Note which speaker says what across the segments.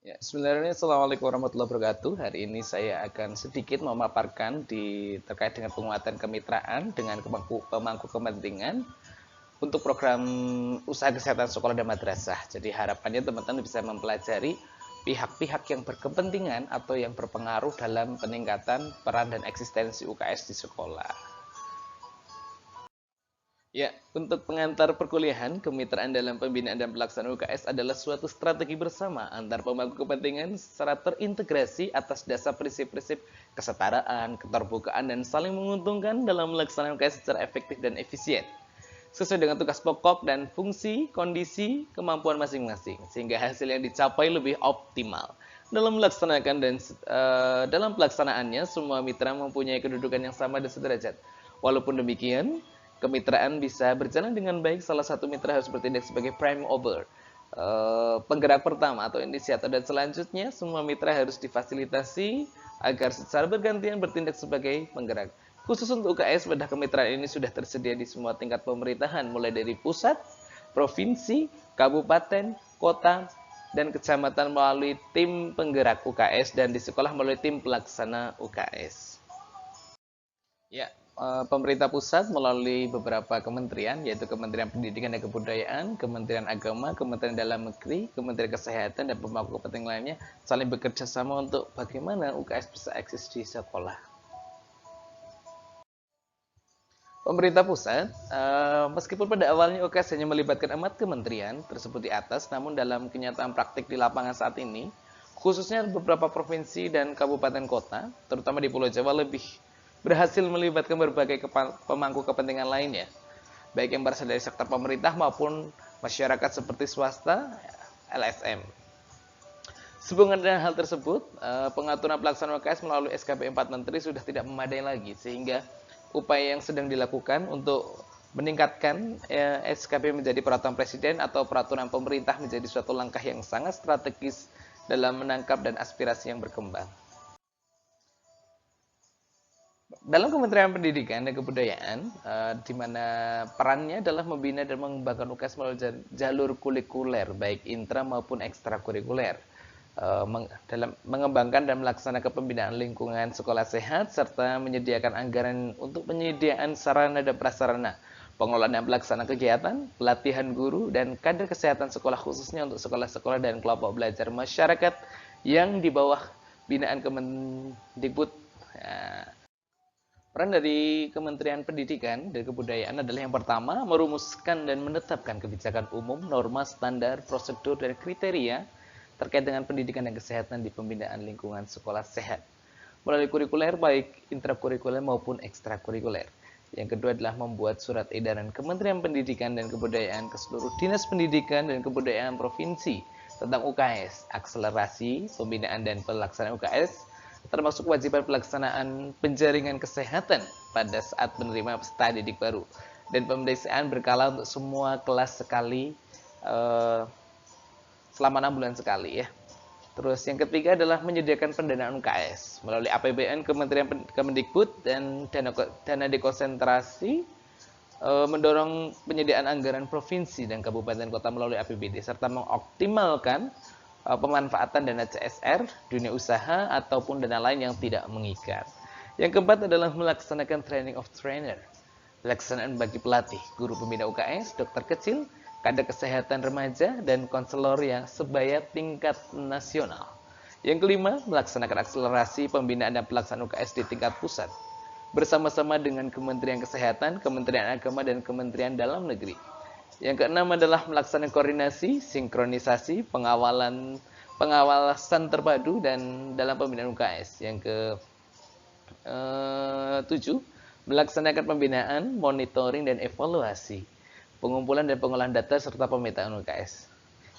Speaker 1: Ya, sebenarnya Assalamualaikum warahmatullahi wabarakatuh. Hari ini saya akan sedikit memaparkan terkait dengan penguatan kemitraan dengan pemangku kepentingan untuk program usaha kesehatan sekolah dan madrasah. Jadi harapannya teman-teman bisa mempelajari pihak-pihak yang berkepentingan atau yang berpengaruh dalam peningkatan peran dan eksistensi UKS di sekolah. Ya, untuk pengantar perkuliahan, kemitraan dalam pembinaan dan pelaksanaan UKS adalah suatu strategi bersama antar pemangku kepentingan secara terintegrasi atas dasar prinsip-prinsip kesetaraan, keterbukaan, dan saling menguntungkan dalam melaksanakan UKS secara efektif dan efisien. Sesuai dengan tugas pokok dan fungsi, kondisi, kemampuan masing-masing, sehingga hasil yang dicapai lebih optimal. Dalam pelaksanaannya, semua mitra mempunyai kedudukan yang sama dan sederajat. Walaupun demikian, kemitraan bisa berjalan dengan baik. Salah satu mitra harus bertindak sebagai prime mover, penggerak pertama atau inisiator, dan selanjutnya semua mitra harus difasilitasi agar secara bergantian bertindak sebagai penggerak. Khusus untuk UKS, wadah kemitraan ini sudah tersedia di semua tingkat pemerintahan, mulai dari pusat, provinsi, kabupaten, kota, dan kecamatan melalui tim penggerak UKS dan di sekolah melalui tim pelaksana UKS. Ya, pemerintah pusat melalui beberapa kementerian, yaitu Kementerian Pendidikan dan Kebudayaan, Kementerian Agama, Kementerian Dalam Negeri, Kementerian Kesehatan, dan pemangku kepentingan lainnya saling bekerja sama untuk bagaimana UKS bisa eksis di sekolah. Pemerintah pusat, meskipun pada awalnya UKS hanya melibatkan 4 kementerian tersebut di atas, namun dalam kenyataan praktik di lapangan saat ini, khususnya beberapa provinsi dan kabupaten kota, terutama di Pulau Jawa, lebih berhasil melibatkan berbagai pemangku kepentingan lainnya, baik yang berasal dari sektor pemerintah maupun masyarakat seperti swasta, LSM. Sehubungan dengan hal tersebut, pengaturan pelaksanaan UKS melalui SKP 4 Menteri sudah tidak memadai lagi, sehingga upaya yang sedang dilakukan untuk meningkatkan SKP menjadi peraturan presiden atau peraturan pemerintah menjadi suatu langkah yang sangat strategis dalam menangkap dan aspirasi yang berkembang. Dalam Kementerian Pendidikan dan Kebudayaan, di mana perannya adalah membina dan mengembangkan UKS melalui jalur kurikuler, baik intra maupun ekstrakurikuler, dalam mengembangkan dan melaksanakan pembinaan lingkungan sekolah sehat, serta menyediakan anggaran untuk penyediaan sarana dan prasarana, pengelolaan dan pelaksanaan kegiatan, pelatihan guru, dan kader kesehatan sekolah khususnya untuk sekolah-sekolah dan kelompok belajar masyarakat yang di bawah binaan Kemendikbud. Nah, peran dari Kementerian Pendidikan dan Kebudayaan adalah yang pertama, merumuskan dan menetapkan kebijakan umum, norma, standar, prosedur, dan kriteria terkait dengan pendidikan dan kesehatan di pembinaan lingkungan sekolah sehat melalui kurikuler baik intrakurikuler maupun ekstrakurikuler. Yang kedua adalah membuat surat edaran Kementerian Pendidikan dan Kebudayaan ke seluruh dinas pendidikan dan kebudayaan provinsi tentang UKS, akselerasi pembinaan dan pelaksanaan UKS, termasuk kewajiban pelaksanaan penjaringan kesehatan pada saat menerima peserta didik baru dan pemeriksaan berkala untuk semua kelas sekali selama 6 bulan sekali ya. Terus yang ketiga adalah menyediakan pendanaan UKS melalui APBN Kementerian Kemendikbud dan dana dekonsentrasi, mendorong penyediaan anggaran provinsi dan kabupaten kota melalui APBD, serta mengoptimalkan pemanfaatan dana CSR, dunia usaha, ataupun dana lain yang tidak mengikat. Yang keempat adalah melaksanakan training of trainer, pelaksanaan bagi pelatih, guru pembina UKS, dokter kecil, kader kesehatan remaja, dan konselor yang sebaya tingkat nasional. Yang kelima, melaksanakan akselerasi pembinaan dan pelaksanaan UKS di tingkat pusat, bersama-sama dengan Kementerian Kesehatan, Kementerian Agama, dan Kementerian Dalam Negeri. Yang keenam adalah melaksanakan koordinasi, sinkronisasi, pengawasan terpadu dan dalam pembinaan UKS. Yang ke-7, melaksanakan pembinaan, monitoring, dan evaluasi, pengumpulan dan pengolahan data, serta pemetaan UKS.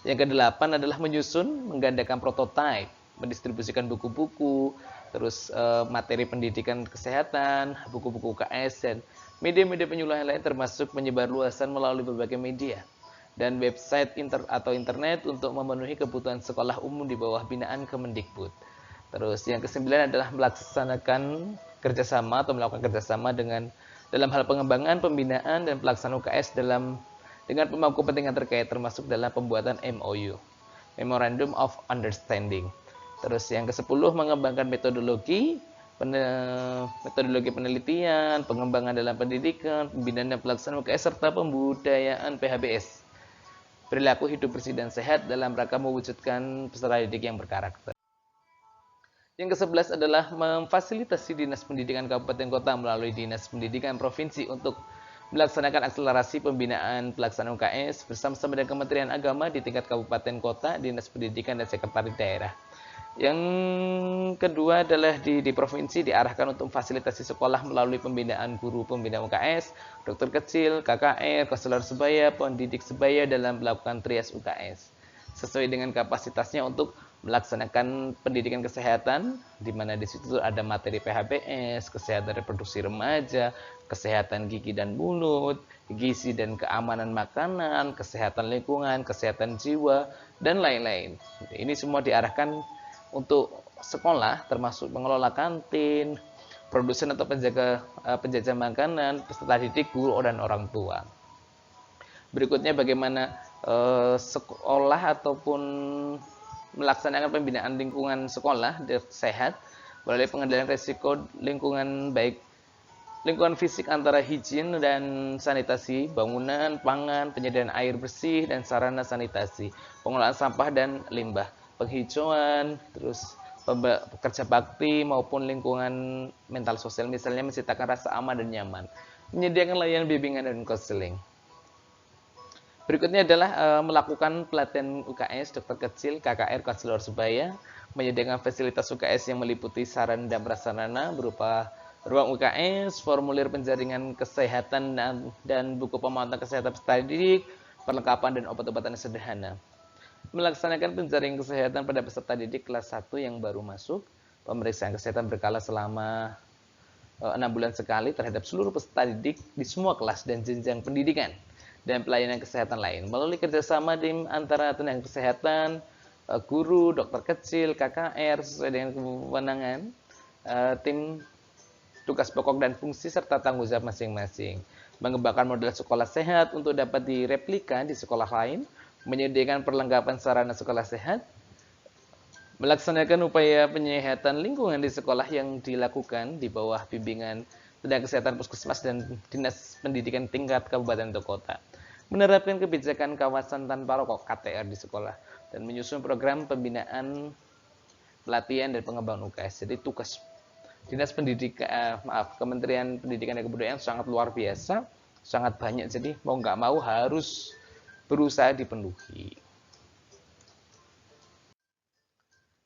Speaker 1: Yang ke-8 adalah menyusun, menggandakan prototipe, mendistribusikan buku-buku, terus materi pendidikan kesehatan, buku-buku UKS, dan media-media penyuluhan lain termasuk menyebarluaskan melalui berbagai media dan website atau internet untuk memenuhi kebutuhan sekolah umum di bawah binaan Kemendikbud. Terus yang ke-9 adalah melaksanakan kerjasama atau melakukan kerjasama dalam hal pengembangan, pembinaan, dan pelaksanaan UKS dengan pemangku kepentingan terkait termasuk dalam pembuatan MOU. Memorandum of Understanding. Terus yang ke-10 mengembangkan metodologi penelitian, pengembangan dalam pendidikan, pembinaan dan pelaksanaan UKS serta pembudayaan PHBS. Perilaku hidup bersih dan sehat dalam rangka mewujudkan peserta didik yang berkarakter. Yang ke-11 adalah memfasilitasi Dinas Pendidikan Kabupaten Kota melalui Dinas Pendidikan Provinsi untuk melaksanakan akselerasi pembinaan pelaksanaan UKS bersama-sama dengan Kementerian Agama di tingkat kabupaten kota, Dinas Pendidikan dan Sekretaris Daerah. Yang kedua adalah di provinsi diarahkan untuk memfasilitasi sekolah melalui pembinaan guru pembina UKS, dokter kecil, KKR, konselor sebaya, pendidik sebaya dalam melakukan trias UKS sesuai dengan kapasitasnya untuk melaksanakan pendidikan kesehatan, di mana di situ ada materi PHBS, kesehatan reproduksi remaja, kesehatan gigi dan mulut, gizi dan keamanan makanan, kesehatan lingkungan, kesehatan jiwa, dan lain-lain. Ini semua diarahkan untuk sekolah, termasuk pengelola kantin, produsen atau penjajah makanan, peserta didik, guru, dan orang tua. Berikutnya bagaimana sekolah ataupun melaksanakan pembinaan lingkungan sekolah sehat melalui pengendalian risiko lingkungan, baik lingkungan fisik antara higien dan sanitasi, bangunan, pangan, penyediaan air bersih dan sarana sanitasi, pengelolaan sampah dan limbah, penghijauan, terus pekerja bakti maupun lingkungan mental sosial, misalnya menciptakan rasa aman dan nyaman, menyediakan layanan bimbingan dan konseling. Berikutnya adalah melakukan pelatihan UKS, dokter kecil, KKR, konselor sebaya, menyediakan fasilitas UKS yang meliputi sarana dan prasarana berupa ruang UKS, formulir penjaringan kesehatan dan buku pemantauan kesehatan peserta didik, perlengkapan dan obat-obatan sederhana. Melaksanakan penjaringan kesehatan pada peserta didik kelas 1 yang baru masuk, pemeriksaan kesehatan berkala selama 6 bulan sekali terhadap seluruh peserta didik di semua kelas dan jenjang pendidikan, dan pelayanan kesehatan lain melalui kerjasama tim antara tenaga kesehatan, guru, dokter kecil, KKR sesuai dengan kewenangan, tim tugas pokok dan fungsi serta tanggung jawab masing-masing. Mengembangkan model sekolah sehat untuk dapat direplika di sekolah lain, menyediakan perlengkapan sarana sekolah sehat, melaksanakan upaya penyehatan lingkungan di sekolah yang dilakukan di bawah bimbingan tenaga kesehatan puskesmas dan dinas pendidikan tingkat kabupaten atau kota, menerapkan kebijakan kawasan tanpa rokok KTR di sekolah, dan menyusun program pembinaan, pelatihan dan pengembangan UKS. Jadi tugas dinas pendidikan, Kementerian Pendidikan dan Kebudayaan sangat luar biasa, sangat banyak. Jadi mau nggak mau harus berusaha dipenuhi.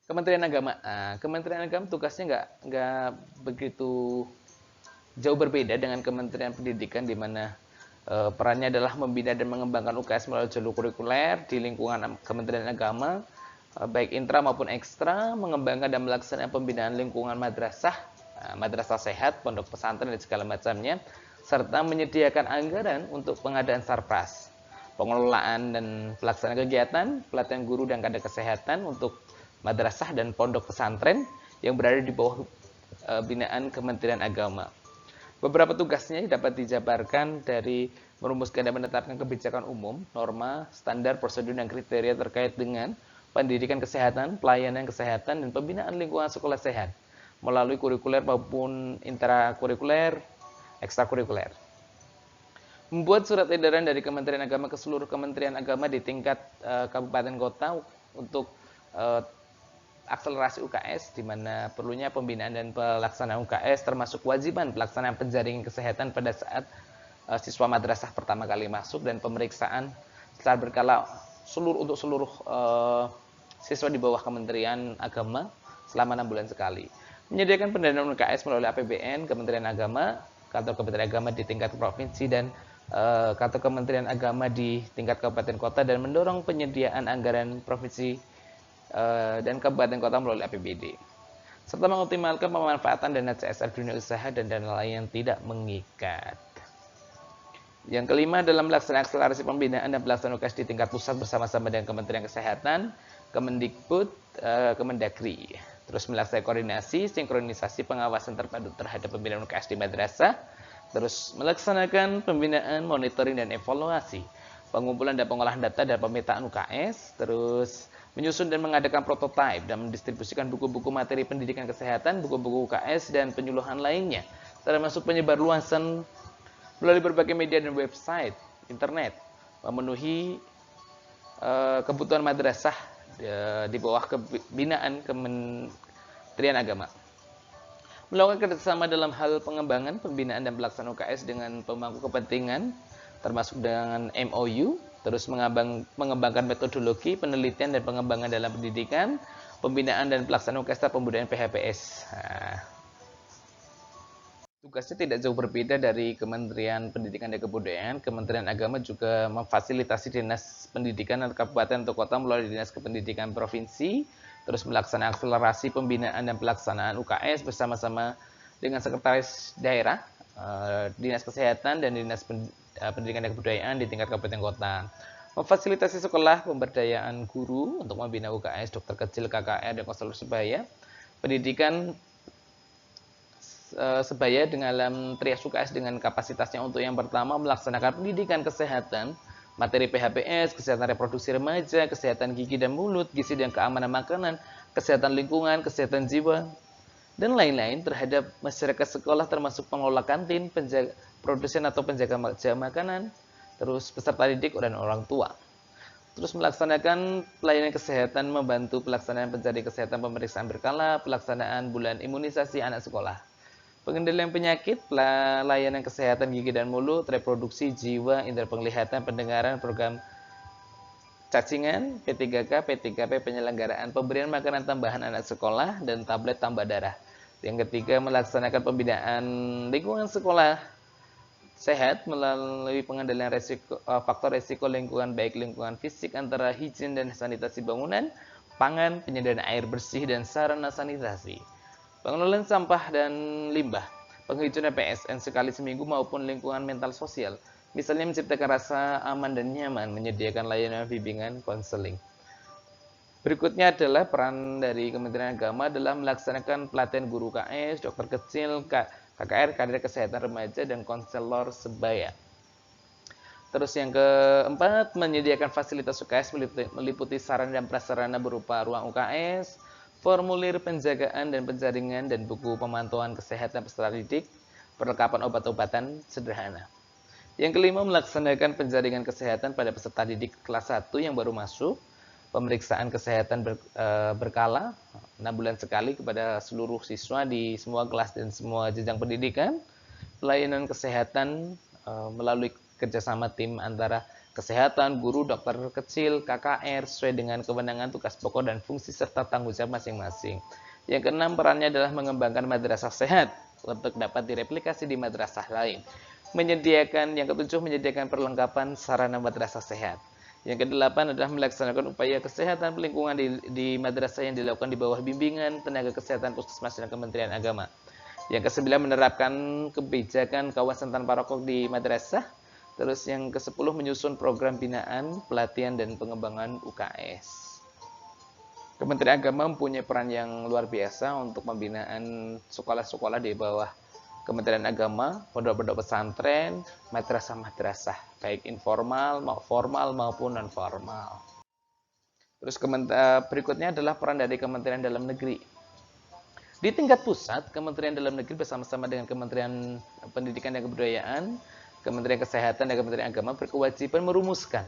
Speaker 1: Kementerian Agama, Kementerian Agama tugasnya nggak begitu jauh berbeda dengan Kementerian Pendidikan, di mana perannya adalah membina dan mengembangkan UKS melalui jalur kurikuler di lingkungan Kementerian Agama, baik intra maupun ekstra, mengembangkan dan melaksanakan pembinaan lingkungan madrasah, madrasah sehat, pondok pesantren dan segala macamnya, serta menyediakan anggaran untuk pengadaan sarpras, pengelolaan dan pelaksanaan kegiatan, pelatihan guru dan kader kesehatan untuk madrasah dan pondok pesantren yang berada di bawah binaan Kementerian Agama. Beberapa tugasnya dapat dijabarkan dari merumuskan dan menetapkan kebijakan umum, norma, standar, prosedur, dan kriteria terkait dengan pendidikan kesehatan, pelayanan kesehatan, dan pembinaan lingkungan sekolah sehat melalui kurikuler maupun intrakurikuler, ekstrakurikuler. Membuat surat edaran dari Kementerian Agama ke seluruh Kementerian Agama di tingkat kabupaten kota untuk akselerasi UKS, di mana perlunya pembinaan dan pelaksanaan UKS, termasuk kewajiban pelaksanaan penjaringan kesehatan pada saat siswa madrasah pertama kali masuk, dan pemeriksaan secara berkala untuk seluruh siswa di bawah Kementerian Agama selama 6 bulan sekali. Menyediakan pendanaan UKS melalui APBN Kementerian Agama, kantor Kementerian Agama di tingkat provinsi, dan kantor Kementerian Agama di tingkat kabupaten kota, dan mendorong penyediaan anggaran provinsi dan kabupaten kota melalui APBD, serta mengoptimalkan pemanfaatan dana CSR dunia usaha dan dana lain yang tidak mengikat. Yang kelima, dalam melaksanakan akselerasi pembinaan dan pelaksanaan UKS di tingkat pusat bersama-sama dengan Kementerian Kesehatan, Kemendikbud, Kemendagri, terus melaksanakan koordinasi, sinkronisasi, pengawasan terpadu terhadap pembinaan UKS di madrasah, terus melaksanakan pembinaan, monitoring dan evaluasi, pengumpulan dan pengolahan data dan pemetaan UKS, terus menyusun dan mengadakan prototipe dan mendistribusikan buku-buku materi pendidikan kesehatan, buku-buku UKS, dan penyuluhan lainnya, termasuk penyebar luasan melalui berbagai media dan website internet, memenuhi kebutuhan madrasah di bawah kebinaan Kementerian Agama. Melakukan kerjasama dalam hal pengembangan, pembinaan, dan pelaksanaan UKS dengan pemangku kepentingan, termasuk dengan MOU, terus mengembangkan metodologi, penelitian, dan pengembangan dalam pendidikan, pembinaan, dan pelaksanaan UKS pembudayaan PHPS. Tugasnya tidak jauh berbeda dari Kementerian Pendidikan dan Kebudayaan. Kementerian Agama juga memfasilitasi Dinas Pendidikan atau Kabupaten atau Kota melalui Dinas Kependidikan Provinsi, terus melaksanakan akselerasi pembinaan dan pelaksanaan UKS bersama-sama dengan Sekretaris Daerah, Dinas Kesehatan, dan Dinas Pendidikan dan Kebudayaan di tingkat kabupaten kota. Memfasilitasi sekolah, pemberdayaan guru untuk membina UKS, dokter kecil, KKR, dan konselor sebaya, pendidikan sebaya dalam trias UKS dengan kapasitasnya untuk yang pertama melaksanakan pendidikan kesehatan, materi PHPS, kesehatan reproduksi remaja, kesehatan gigi dan mulut, gizi dan keamanan makanan, kesehatan lingkungan, kesehatan jiwa, dan lain-lain terhadap masyarakat sekolah termasuk pengelola kantin, produsen atau penjaga makanan, terus peserta didik dan orang tua. Terus melaksanakan pelayanan kesehatan, membantu pelaksanaan pencari kesehatan pemeriksaan berkala, pelaksanaan bulan imunisasi anak sekolah. Pengendalian penyakit, layanan kesehatan gigi dan mulut, reproduksi, jiwa, indera penglihatan, pendengaran, program cacingan, P3K, P3P, penyelenggaraan pemberian makanan tambahan anak sekolah, dan tablet tambah darah. Yang ketiga, melaksanakan pembinaan lingkungan sekolah sehat melalui pengendalian faktor resiko lingkungan, baik lingkungan fisik antara higien dan sanitasi bangunan, pangan, penyediaan air bersih, dan sarana sanitasi. Pengelolaan sampah dan limbah, penghijauan PSN sekali seminggu maupun lingkungan mental sosial, misalnya menciptakan rasa aman dan nyaman, menyediakan layanan bimbingan konseling. Berikutnya adalah peran dari Kementerian Agama adalah melaksanakan pelatihan guru KS, dokter kecil, KKR, kader kesehatan remaja, dan konselor sebaya. Terus yang keempat, menyediakan fasilitas UKS meliputi sarana dan prasarana berupa ruang UKS, formulir penjagaan dan penjaringan, dan buku pemantauan kesehatan peserta didik, perlengkapan obat-obatan sederhana. Yang kelima, melaksanakan penjaringan kesehatan pada peserta didik kelas 1 yang baru masuk, pemeriksaan kesehatan berkala 6 bulan sekali kepada seluruh siswa di semua kelas dan semua jenjang pendidikan, pelayanan kesehatan melalui kerjasama tim antara kesehatan, guru, dokter kecil, KKR sesuai dengan kewenangan, tugas pokok, dan fungsi serta tanggung jawab masing-masing. Yang keenam, perannya adalah mengembangkan madrasah sehat untuk dapat direplikasi di madrasah lain. Yang ketujuh, menyediakan perlengkapan sarana madrasah sehat. Yang kedelapan adalah melaksanakan upaya kesehatan lingkungan di madrasah yang dilakukan di bawah bimbingan tenaga kesehatan Puskesmas dan Kementerian Agama. Yang kesembilan, menerapkan kebijakan kawasan tanpa rokok di madrasah. Terus yang ke-10, menyusun program binaan, pelatihan, dan pengembangan UKS. Kementerian Agama mempunyai peran yang luar biasa untuk pembinaan sekolah-sekolah di bawah Kementerian Agama, pondok-pondok pesantren, madrasah-madrasah, baik informal, formal maupun non-formal. Terus berikutnya adalah peran dari Kementerian Dalam Negeri. Di tingkat pusat, Kementerian Dalam Negeri bersama-sama dengan Kementerian Pendidikan dan Kebudayaan, Kementerian Kesehatan, dan Kementerian Agama berkewajiban merumuskan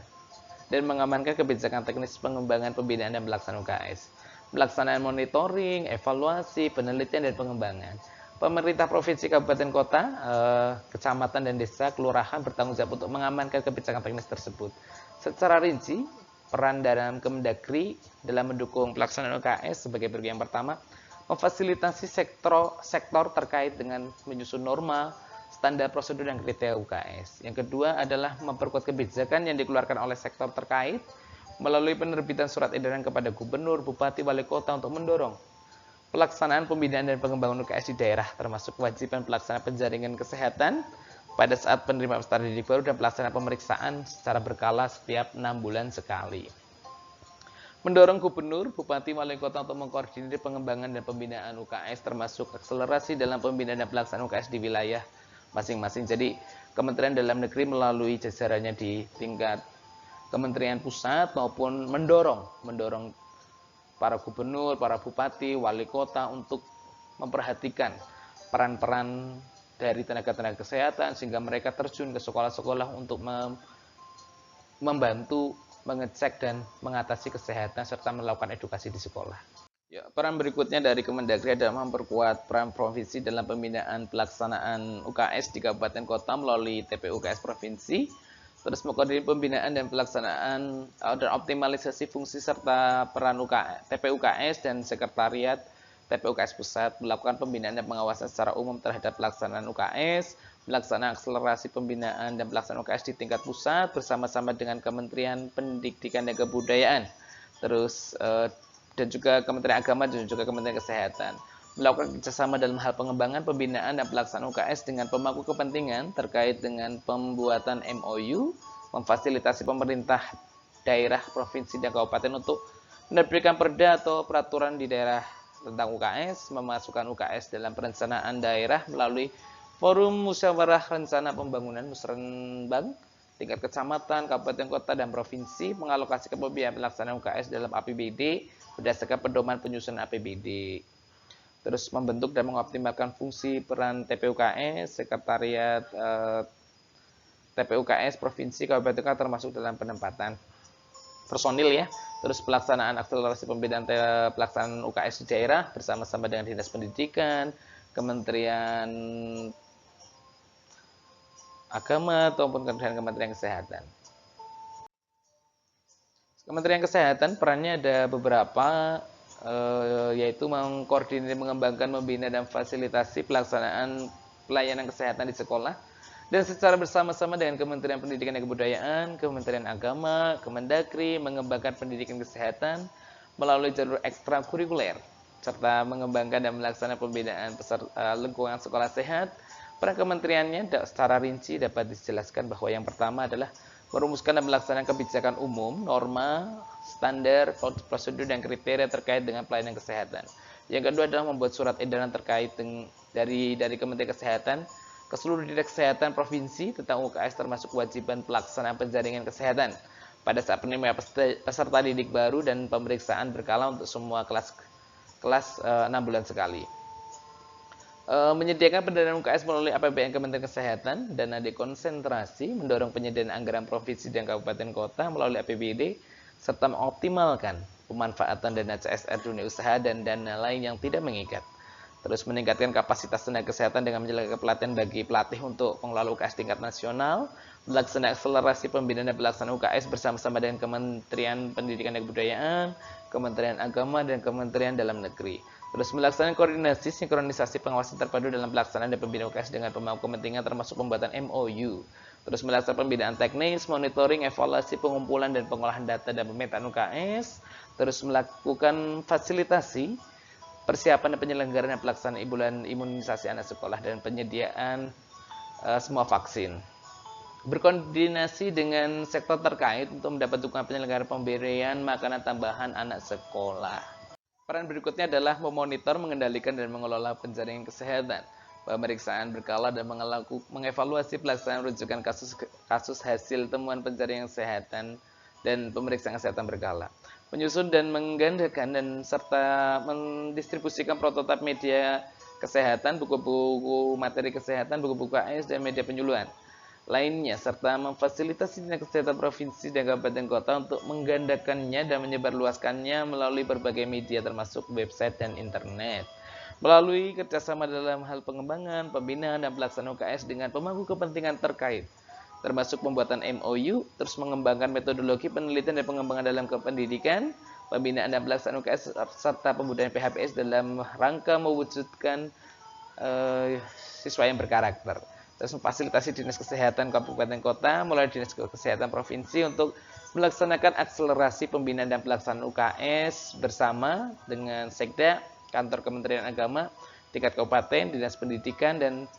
Speaker 1: dan mengamankan kebijakan teknis pengembangan, pembinaan, dan pelaksanaan UKS, pelaksanaan monitoring, evaluasi, penelitian, dan pengembangan. Pemerintah provinsi, kabupaten, kota, kecamatan, dan desa, kelurahan bertanggung jawab untuk mengamankan kebijakan teknis tersebut. Secara rinci, peran dalam Kemendagri dalam mendukung pelaksanaan UKS sebagai berikut. Yang pertama, memfasilitasi sektor terkait dengan menyusun norma, standar prosedur dan kriteria UKS. Yang kedua adalah memperkuat kebijakan yang dikeluarkan oleh sektor terkait melalui penerbitan surat edaran kepada gubernur, bupati, wali kota untuk mendorong pelaksanaan pembinaan dan pengembangan UKS di daerah, termasuk kewajiban pelaksanaan penjaringan kesehatan pada saat penerimaan peserta didik baru dan pelaksanaan pemeriksaan secara berkala setiap 6 bulan sekali. Mendorong gubernur, bupati, wali kota untuk mengkoordinir pengembangan dan pembinaan UKS, termasuk akselerasi dalam pembinaan dan pelaksanaan UKS di wilayah masing-masing. Jadi Kementerian Dalam Negeri melalui jajarannya di tingkat Kementerian Pusat maupun mendorong para gubernur, para bupati, wali kota untuk memperhatikan peran-peran dari tenaga-tenaga kesehatan sehingga mereka terjun ke sekolah-sekolah untuk membantu mengecek dan mengatasi kesehatan serta melakukan edukasi di sekolah. Ya, peran berikutnya dari Kemendagri adalah memperkuat peran provinsi dalam pembinaan pelaksanaan UKS di kabupaten kota melalui TPU UKS provinsi, terus mengkoordinir pembinaan dan pelaksanaan dan optimalisasi fungsi serta peran TPU UKS dan sekretariat TPU UKS pusat melakukan pembinaan dan pengawasan secara umum terhadap pelaksanaan UKS, melaksanakan akselerasi pembinaan dan pelaksanaan UKS di tingkat pusat bersama-sama dengan Kementerian Pendidikan dan Kebudayaan, terus dan juga Kementerian Agama dan juga Kementerian Kesehatan melakukan kerjasama dalam hal pengembangan, pembinaan, dan pelaksanaan UKS dengan pemangku kepentingan terkait dengan pembuatan MOU, memfasilitasi pemerintah daerah, provinsi, dan kabupaten untuk menerbitkan perda atau peraturan di daerah tentang UKS, memasukkan UKS dalam perencanaan daerah melalui Forum Musyawarah Rencana Pembangunan Musrenbang tingkat kecamatan, kabupaten, kota, dan provinsi, mengalokasikan pembiayaan pelaksanaan UKS dalam APBD berdasarkan pedoman penyusunan APBD. Terus membentuk dan mengoptimalkan fungsi peran TPUKS, sekretariat TPUKS provinsi, kabupaten, kota termasuk dalam penempatan personil ya. Terus pelaksanaan akselerasi pembinaan pelaksanaan UKS di daerah bersama-sama dengan Dinas Pendidikan, Kementerian Agama ataupun dengan Kementerian Kesehatan. Kementerian Kesehatan perannya ada beberapa, yaitu mengkoordinir, mengembangkan, membina, dan fasilitasi pelaksanaan pelayanan kesehatan di sekolah dan secara bersama-sama dengan Kementerian Pendidikan dan Kebudayaan, Kementerian Agama, Kemendagri mengembangkan pendidikan kesehatan melalui jalur ekstrakurikuler serta mengembangkan dan melaksanakan pembinaan lingkungan sekolah sehat. Peran kementeriannya secara rinci dapat dijelaskan bahwa yang pertama adalah merumuskan dan melaksanakan kebijakan umum, norma, standar, prosedur, dan kriteria terkait dengan pelayanan kesehatan. Yang kedua adalah membuat surat edaran terkait dari Kementerian Kesehatan ke seluruh dinas kesehatan provinsi tentang UKS termasuk kewajiban pelaksanaan penjaringan kesehatan pada saat penerimaan peserta didik baru dan pemeriksaan berkala untuk semua kelas 6 bulan sekali. Menyediakan pendanaan UKS melalui APBN Kementerian Kesehatan, dana dekonsentrasi, mendorong penyediaan anggaran provinsi dan kabupaten kota melalui APBD, serta mengoptimalkan pemanfaatan dana CSR dunia usaha dan dana lain yang tidak mengikat. Terus meningkatkan kapasitas tenaga kesehatan dengan menjalankan pelatihan bagi pelatih untuk pengelola UKS tingkat nasional, melaksanakan akselerasi pembinaan dan pelaksanaan UKS bersama-sama dengan Kementerian Pendidikan dan Kebudayaan, Kementerian Agama, dan Kementerian Dalam Negeri. Terus melaksanakan koordinasi, sinkronisasi, pengawasan terpadu dalam pelaksanaan dan pembinaan UKS dengan pemangku kepentingan termasuk pembuatan MOU. Terus melaksanakan pembinaan teknis, monitoring, evaluasi, pengumpulan dan pengolahan data dan pemetaan UKS. Terus melakukan fasilitasi, persiapan dan penyelenggaraan dan pelaksanaan bulan imunisasi anak sekolah dan penyediaan semua vaksin. Berkoordinasi dengan sektor terkait untuk mendapat dukungan penyelenggaraan pemberian makanan tambahan anak sekolah. Peran berikutnya adalah memonitor, mengendalikan, dan mengelola penjaringan kesehatan, pemeriksaan berkala, dan mengevaluasi pelaksanaan rujukan kasus hasil temuan penjaringan kesehatan dan pemeriksaan kesehatan berkala. Menyusun dan menggandakan dan serta mendistribusikan prototip media kesehatan, buku-buku materi kesehatan, buku-buku AS, dan media penyuluhan lainnya, serta memfasilitasi dinas kesehatan provinsi dan kabupaten kota untuk menggandakannya dan menyebarluaskannya melalui berbagai media termasuk website dan internet. Melalui kerjasama dalam hal pengembangan, pembinaan, dan pelaksanaan UKS dengan pemangku kepentingan terkait, termasuk pembuatan MOU, terus mengembangkan metodologi penelitian dan pengembangan dalam pendidikan, pembinaan dan pelaksanaan UKS, serta pembudayaan PHPS dalam rangka mewujudkan siswa yang berkarakter. Terus memfasilitasi dinas kesehatan kabupaten kota melalui dinas kesehatan provinsi untuk melaksanakan akselerasi pembinaan dan pelaksanaan UKS bersama dengan Sekda, kantor Kementerian Agama, tingkat kabupaten, dinas pendidikan, dan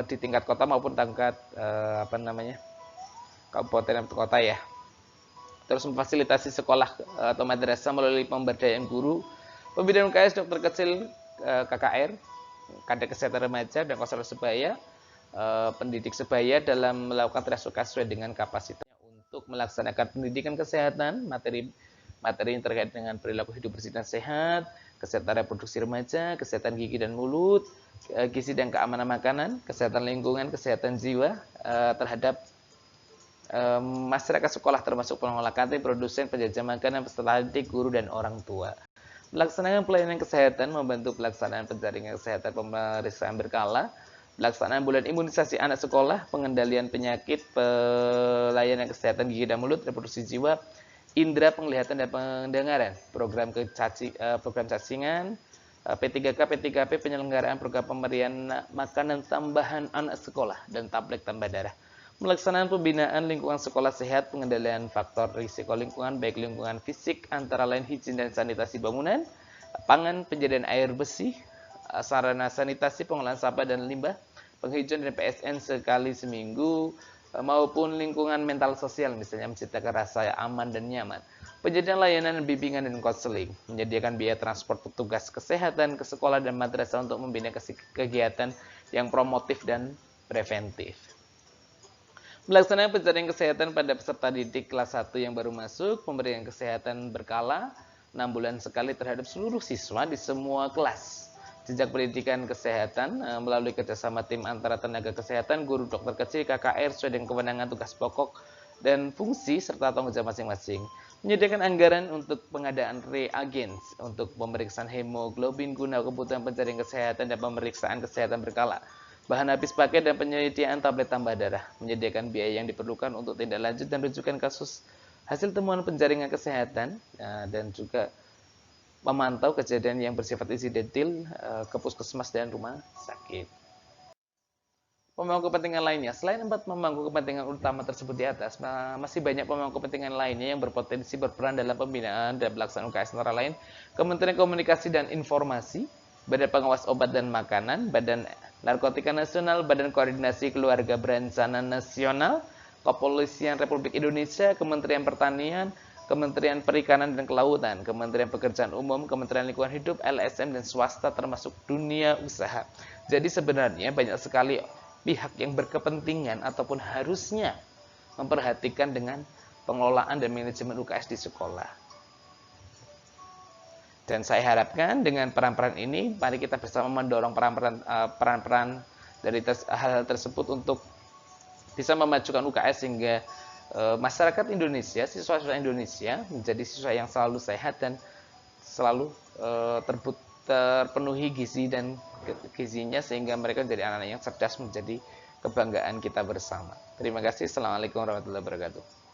Speaker 1: di tingkat kota maupun tingkat kabupaten atau kota ya. Terus memfasilitasi sekolah atau madrasah melalui pemberdayaan guru, pembinaan UKS dokter kecil, KKR, kadek kesehatan remaja, dan konselor sebaya, pendidik sebaya dalam melakukan triage sesuai dengan kapasitasnya untuk melaksanakan pendidikan kesehatan, materi materi yang terkait dengan perilaku hidup bersih dan sehat, kesehatan reproduksi remaja, kesehatan gigi dan mulut, gizi dan keamanan makanan, kesehatan lingkungan, kesehatan jiwa terhadap masyarakat sekolah termasuk pengelola kantin, produsen, penjajah makanan, peserta didik, guru, dan orang tua. Melaksanakan pelayanan kesehatan, membantu pelaksanaan penjaringan kesehatan pemeriksaan berkala, pelaksanaan bulan imunisasi anak sekolah, pengendalian penyakit, pelayanan kesehatan gigi dan mulut, reproduksi jiwa, indera penglihatan dan pendengaran, program cacingan, P3K, P3P, penyelenggaraan program pemberian makanan tambahan anak sekolah, dan tablet tambah darah. Melaksanakan pembinaan lingkungan sekolah sehat, pengendalian faktor risiko lingkungan, baik lingkungan fisik, antara lain higien dan sanitasi bangunan, pangan, penyediaan air bersih, sarana sanitasi, pengolahan sampah dan limbah, penghijauan dan PSN sekali seminggu, maupun lingkungan mental sosial, misalnya menciptakan rasa aman dan nyaman. Penyediaan layanan bimbingan dan konseling, menyediakan biaya transport petugas kesehatan ke sekolah dan madrasah untuk membina kegiatan yang promotif dan preventif. Melaksanakan pencarian kesehatan pada peserta didik kelas 1 yang baru masuk, pemberian kesehatan berkala 6 bulan sekali terhadap seluruh siswa di semua kelas. Jejak pendidikan kesehatan melalui kerjasama tim antara tenaga kesehatan, guru, dokter kecil, KKR sesuai dengan kewenangan tugas pokok dan fungsi serta tanggung jawab masing-masing. Menyediakan anggaran untuk pengadaan reagens untuk pemeriksaan hemoglobin guna kebutuhan pencarian kesehatan dan pemeriksaan kesehatan berkala. Bahan habis pakai dan penyediaan tablet tambah darah, menyediakan biaya yang diperlukan untuk tindak lanjut dan rujukan kasus hasil temuan penjaringan kesehatan, dan juga memantau kejadian yang bersifat insidental ke puskesmas dan rumah sakit. Pemangku kepentingan lainnya, selain 4 pemangku kepentingan utama tersebut di atas, masih banyak pemangku kepentingan lainnya yang berpotensi berperan dalam pembinaan dan pelaksanaan UKS, antara lain Kementerian Komunikasi dan Informasi, Badan Pengawas Obat dan Makanan, Badan Narkotika Nasional, Badan Koordinasi Keluarga Berencana Nasional, Kepolisian Republik Indonesia, Kementerian Pertanian, Kementerian Perikanan dan Kelautan, Kementerian Pekerjaan Umum, Kementerian Lingkungan Hidup, LSM, dan swasta termasuk dunia usaha. Jadi sebenarnya banyak sekali pihak yang berkepentingan ataupun harusnya memperhatikan dengan pengelolaan dan manajemen UKS di sekolah. Dan saya harapkan dengan peran-peran ini, mari kita bersama mendorong peran-peran dari hal-hal tersebut untuk bisa memajukan UKS sehingga masyarakat Indonesia, siswa-siswa Indonesia menjadi siswa yang selalu sehat dan selalu terpenuhi gizi dan gizinya sehingga mereka menjadi anak-anak yang cerdas, menjadi kebanggaan kita bersama. Terima kasih. Assalamualaikum warahmatullahi wabarakatuh.